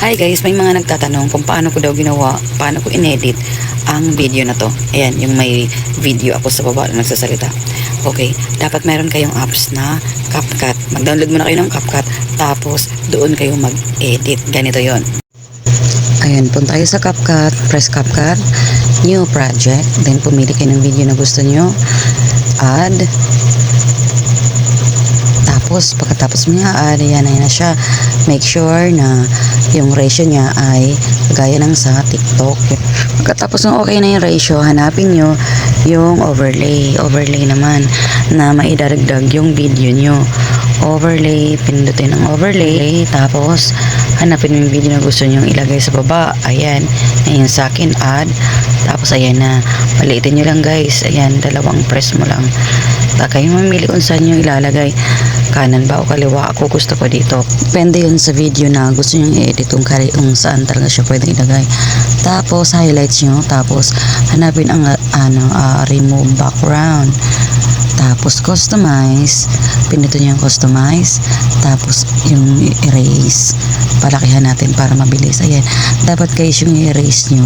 Hi guys, may mga nagtatanong kung paano ko daw ginawa, paano ko inedit ang video na to. Ayan, yung may video ako sa baba na nagsasalita. Okay, dapat meron kayong apps na CapCut. Mag-download muna kayo ng CapCut, tapos doon kayo mag-edit. Ganito yon. Ayan, punta kayo sa CapCut, press CapCut, new project, then pumili kayo ng video na gusto nyo, add. Tapos, pagkatapos mo i-add, ayan na siya. Make sure na yung ratio niya ay gaya ng sa TikTok. Pagkatapos ng okay na yung ratio, hanapin nyo yung overlay. Overlay naman na maidaragdag yung video nyo. Overlay, pindutin ang overlay. Tapos, hanapin mo yung video na gusto nyo ilagay sa baba. Ayan, ayan sa akin, add. Tapos, ayan na. Paliitin nyo lang guys. Ayan, dalawang press mo lang. Kayo mamili kung saan nyo ilalagay, kanan ba o kaliwa. Ako gusto ko dito, depende yun sa video na gusto nyo i-edit kung saan talaga siya pwede ilagay. Tapos highlights nyo, tapos hanapin ang remove background, tapos customize, pinutin nyo yung customize, tapos yung erase, palakihan natin para mabilis. Ayan, dapat guys yung i-erase nyo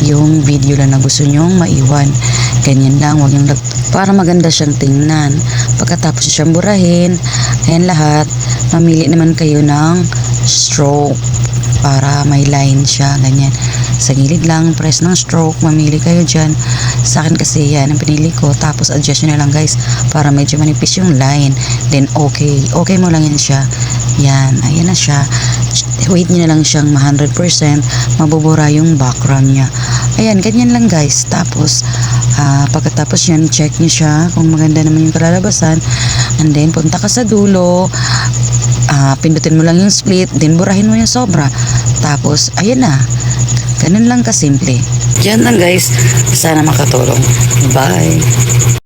yung video lang na gusto nyong maiwan. Ganyan lang, wag yung para maganda siyang tingnan. Pagkatapos siyang burahin, ayan lahat, mamili naman kayo ng stroke para may line siya, ganyan. Sa gilid lang, press ng stroke, mamili kayo dyan. Sa akin kasi yan ang pinili ko, tapos adjust nyo na lang guys para medyo manipis yung line. Then okay mo lang yan siya. Yan, ayan na siya. Wait nyo na lang siyang 100%, mabubura yung background niya. Ayan, ganyan lang guys. Tapos pagkatapos yan, check nyo siya kung maganda naman yung kalalabasan, and then punta ka sa dulo, pindutin mo lang yung split, then burahin mo yung sobra, tapos ayan na. Ganun lang kasimple. Yan lang guys, sana makatulong. Bye.